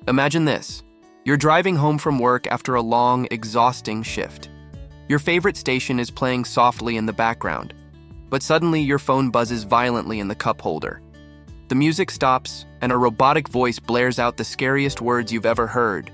Imagine this. You're driving home from work after a long, exhausting shift. Your favorite station is playing softly in the background, but suddenly your phone buzzes violently in the cup holder. The music stops, and a robotic voice blares out the scariest words you've ever heard.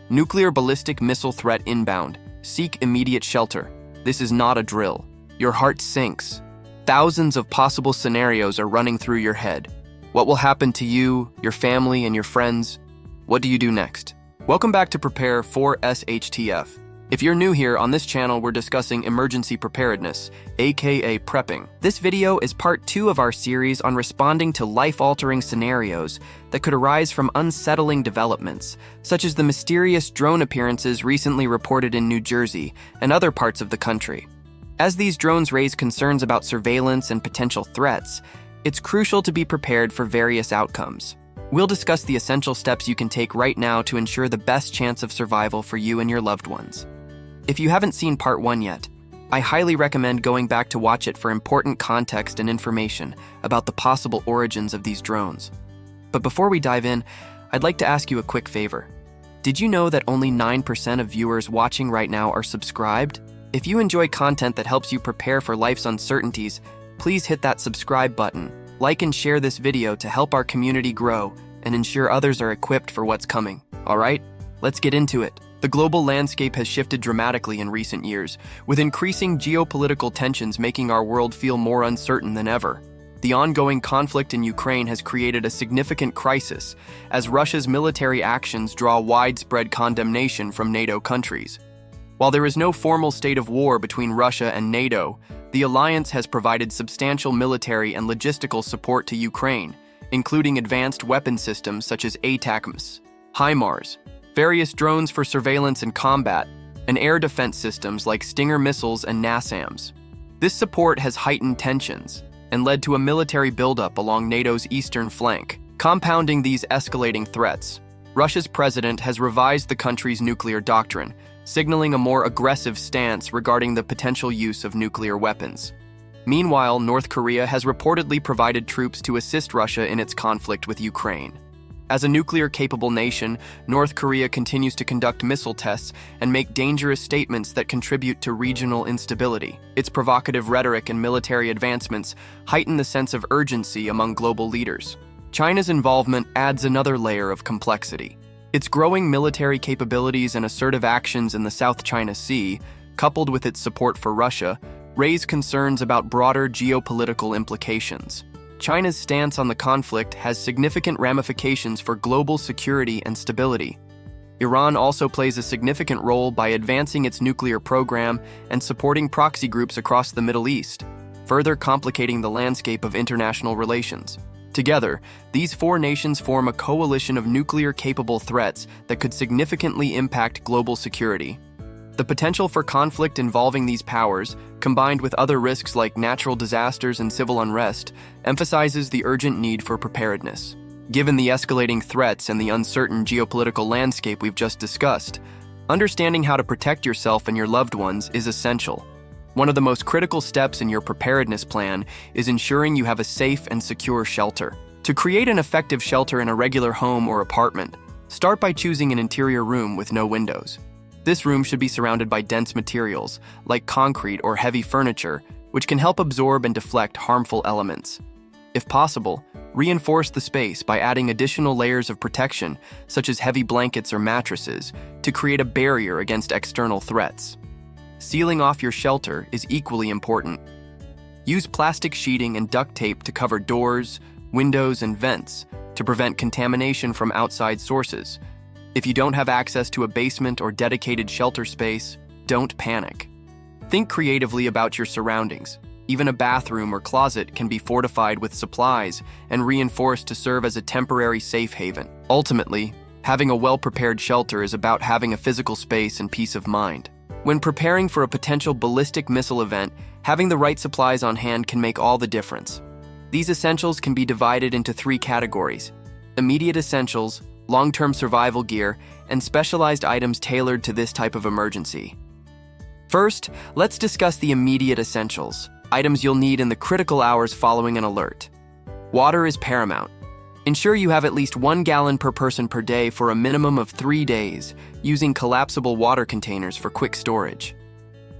Nuclear ballistic missile threat inbound. Seek immediate shelter. This is not a drill. Your heart sinks. Thousands of possible scenarios are running through your head. What will happen to you, your family, and your friends? What do you do next? Welcome back to Prepare for SHTF. If you're new here, on this channel we're discussing emergency preparedness, aka prepping. This video is part 2 of our series on responding to life-altering scenarios that could arise from unsettling developments, such as the mysterious drone appearances recently reported in New Jersey and other parts of the country. As these drones raise concerns about surveillance and potential threats, it's crucial to be prepared for various outcomes. We'll discuss the essential steps you can take right now to ensure the best chance of survival for you and your loved ones. If you haven't seen part 1 yet, I highly recommend going back to watch it for important context and information about the possible origins of these drones. But before we dive in, I'd like to ask you a quick favor. Did you know that only 9% of viewers watching right now are subscribed? If you enjoy content that helps you prepare for life's uncertainties, please hit that subscribe button, like and share this video to help our community grow and ensure others are equipped for what's coming. All right, let's get into it. The global landscape has shifted dramatically in recent years, with increasing geopolitical tensions making our world feel more uncertain than ever. The ongoing conflict in Ukraine has created a significant crisis, as Russia's military actions draw widespread condemnation from NATO countries. While there is no formal state of war between Russia and NATO, the alliance has provided substantial military and logistical support to Ukraine, including advanced weapon systems such as ATACMS, HIMARS, various drones for surveillance and combat, and air defense systems like Stinger missiles and NASAMS. This support has heightened tensions and led to a military buildup along NATO's eastern flank. Compounding these escalating threats, Russia's president has revised the country's nuclear doctrine, signaling a more aggressive stance regarding the potential use of nuclear weapons. Meanwhile, North Korea has reportedly provided troops to assist Russia in its conflict with Ukraine. As a nuclear-capable nation, North Korea continues to conduct missile tests and make dangerous statements that contribute to regional instability. Its provocative rhetoric and military advancements heighten the sense of urgency among global leaders. China's involvement adds another layer of complexity. Its growing military capabilities and assertive actions in the South China Sea, coupled with its support for Russia, raise concerns about broader geopolitical implications. China's stance on the conflict has significant ramifications for global security and stability. Iran also plays a significant role by advancing its nuclear program and supporting proxy groups across the Middle East, further complicating the landscape of international relations. Together, these 4 nations form a coalition of nuclear-capable threats that could significantly impact global security. The potential for conflict involving these powers, combined with other risks like natural disasters and civil unrest, emphasizes the urgent need for preparedness. Given the escalating threats and the uncertain geopolitical landscape we've just discussed, understanding how to protect yourself and your loved ones is essential. One of the most critical steps in your preparedness plan is ensuring you have a safe and secure shelter. To create an effective shelter in a regular home or apartment, start by choosing an interior room with no windows. This room should be surrounded by dense materials, like concrete or heavy furniture, which can help absorb and deflect harmful elements. If possible, reinforce the space by adding additional layers of protection, such as heavy blankets or mattresses, to create a barrier against external threats. Sealing off your shelter is equally important. Use plastic sheeting and duct tape to cover doors, windows, and vents to prevent contamination from outside sources. If you don't have access to a basement or dedicated shelter space, don't panic. Think creatively about your surroundings. Even a bathroom or closet can be fortified with supplies and reinforced to serve as a temporary safe haven. Ultimately, having a well-prepared shelter is about having a physical space and peace of mind. When preparing for a potential ballistic missile event, having the right supplies on hand can make all the difference. These essentials can be divided into 3 categories: immediate essentials, long-term survival gear, and specialized items tailored to this type of emergency. First, let's discuss the immediate essentials, items you'll need in the critical hours following an alert. Water is paramount. Ensure you have at least 1 gallon per person per day for a minimum of 3 days, using collapsible water containers for quick storage.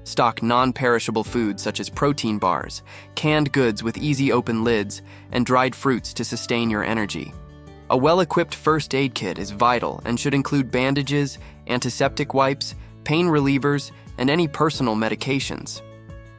Stock non-perishable foods such as protein bars, canned goods with easy open lids, and dried fruits to sustain your energy. A well-equipped first aid kit is vital and should include bandages, antiseptic wipes, pain relievers, and any personal medications.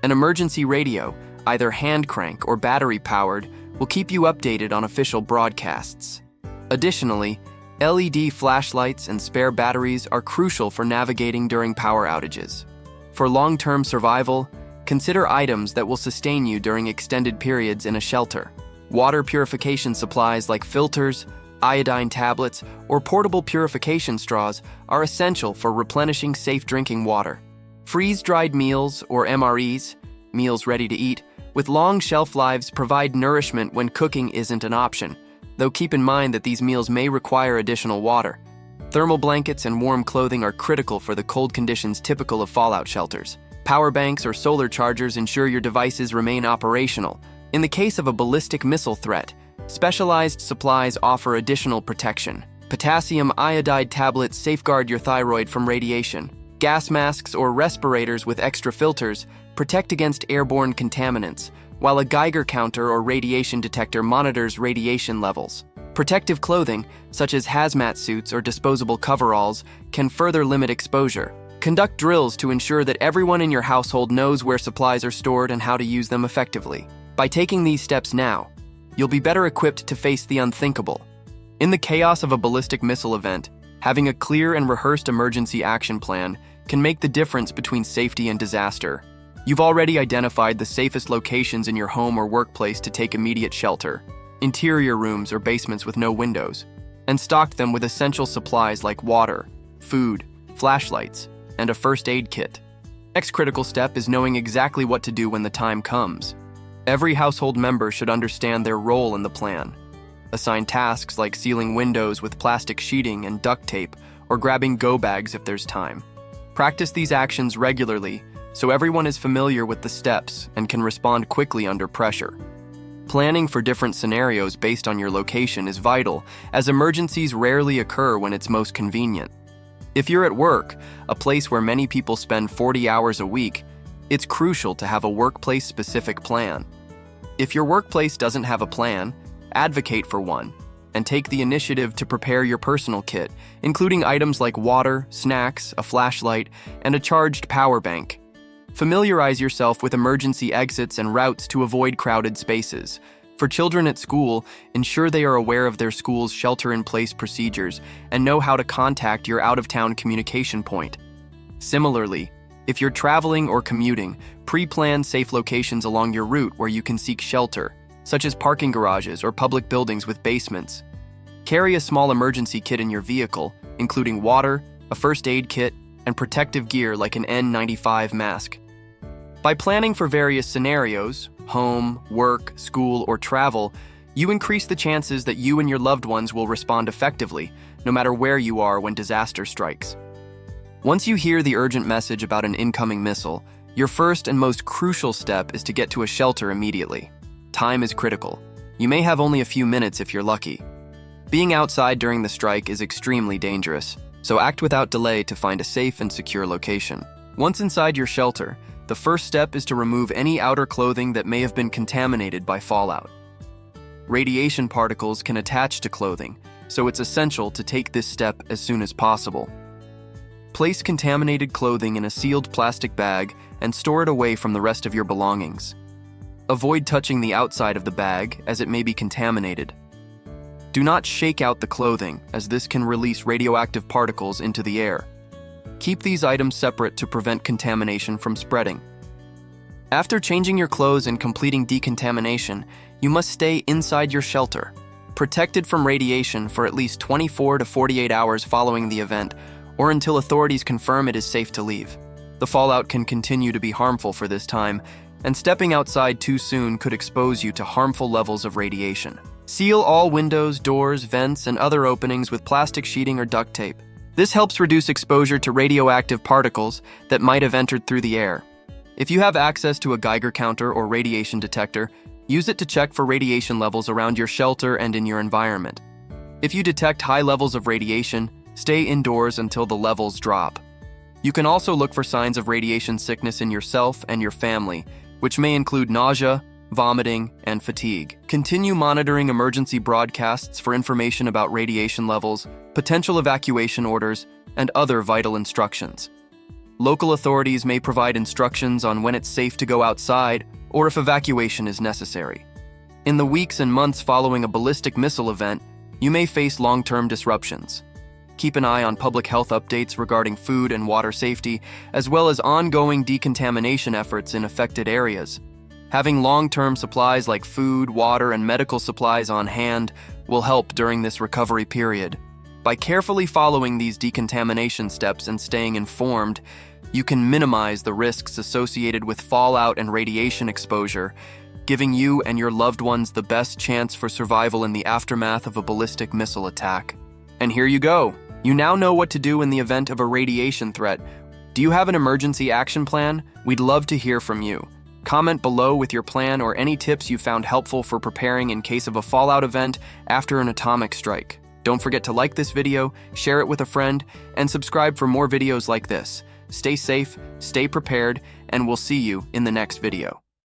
An emergency radio, either hand crank or battery-powered, will keep you updated on official broadcasts. Additionally, LED flashlights and spare batteries are crucial for navigating during power outages. For long-term survival, consider items that will sustain you during extended periods in a shelter. Water purification supplies like filters, iodine tablets, or portable purification straws are essential for replenishing safe drinking water. Freeze-dried meals, or MREs, meals ready to eat, with long shelf lives provide nourishment when cooking isn't an option, though keep in mind that these meals may require additional water. Thermal blankets and warm clothing are critical for the cold conditions typical of fallout shelters. Power banks or solar chargers ensure your devices remain operational. In the case of a ballistic missile threat, specialized supplies offer additional protection. Potassium iodide tablets safeguard your thyroid from radiation. Gas masks or respirators with extra filters protect against airborne contaminants, while a Geiger counter or radiation detector monitors radiation levels. Protective clothing, such as hazmat suits or disposable coveralls, can further limit exposure. Conduct drills to ensure that everyone in your household knows where supplies are stored and how to use them effectively. By taking these steps now, you'll be better equipped to face the unthinkable. In the chaos of a ballistic missile event, having a clear and rehearsed emergency action plan can make the difference between safety and disaster. You've already identified the safest locations in your home or workplace to take immediate shelter. Interior rooms or basements with no windows, and stocked them with essential supplies like water, food, flashlights, and a first aid kit. Next critical step is knowing exactly what to do when the time comes. Every household member should understand their role in the plan. Assign tasks like sealing windows with plastic sheeting and duct tape, or grabbing go bags if there's time. Practice these actions regularly so everyone is familiar with the steps and can respond quickly under pressure. Planning for different scenarios based on your location is vital, as emergencies rarely occur when it's most convenient. If you're at work, a place where many people spend 40 hours a week, it's crucial to have a workplace-specific plan. If your workplace doesn't have a plan, advocate for one, and take the initiative to prepare your personal kit, including items like water, snacks, a flashlight, and a charged power bank. Familiarize yourself with emergency exits and routes to avoid crowded spaces. For children at school, ensure they are aware of their school's shelter-in-place procedures and know how to contact your out-of-town communication point. Similarly, if you're traveling or commuting, pre-plan safe locations along your route where you can seek shelter, such as parking garages or public buildings with basements. Carry a small emergency kit in your vehicle, including water, a first aid kit, and protective gear like an N95 mask. By planning for various scenarios, home, work, school, or travel, you increase the chances that you and your loved ones will respond effectively, no matter where you are when disaster strikes. Once you hear the urgent message about an incoming missile, your first and most crucial step is to get to a shelter immediately. Time is critical. You may have only a few minutes if you're lucky. Being outside during the strike is extremely dangerous, so act without delay to find a safe and secure location. Once inside your shelter, the first step is to remove any outer clothing that may have been contaminated by fallout. Radiation particles can attach to clothing, so it's essential to take this step as soon as possible. Place contaminated clothing in a sealed plastic bag and store it away from the rest of your belongings. Avoid touching the outside of the bag, as it may be contaminated. Do not shake out the clothing, as this can release radioactive particles into the air. Keep these items separate to prevent contamination from spreading. After changing your clothes and completing decontamination, you must stay inside your shelter, protected from radiation for at least 24 to 48 hours following the event, or until authorities confirm it is safe to leave. The fallout can continue to be harmful for this time, and stepping outside too soon could expose you to harmful levels of radiation. Seal all windows, doors, vents, and other openings with plastic sheeting or duct tape. This helps reduce exposure to radioactive particles that might have entered through the air. If you have access to a Geiger counter or radiation detector, Use it to check for radiation levels around your shelter and in your environment. If you detect high levels of radiation, stay indoors until the levels drop. You can also look for signs of radiation sickness in yourself and your family, which may include nausea, vomiting, and fatigue. Continue monitoring emergency broadcasts for information about radiation levels, potential evacuation orders, and other vital instructions. Local authorities may provide instructions on when it's safe to go outside or if evacuation is necessary. In the weeks and months following a ballistic missile event, you may face long-term disruptions. Keep an eye on public health updates regarding food and water safety, as well as ongoing decontamination efforts in affected areas. Having long-term supplies like food, water, and medical supplies on hand will help during this recovery period. By carefully following these decontamination steps and staying informed, you can minimize the risks associated with fallout and radiation exposure, giving you and your loved ones the best chance for survival in the aftermath of a ballistic missile attack. And here you go. You now know what to do in the event of a radiation threat. Do you have an emergency action plan? We'd love to hear from you. Comment below with your plan or any tips you found helpful for preparing in case of a fallout event after an atomic strike. Don't forget to like this video, share it with a friend, and subscribe for more videos like this. Stay safe, stay prepared, and we'll see you in the next video.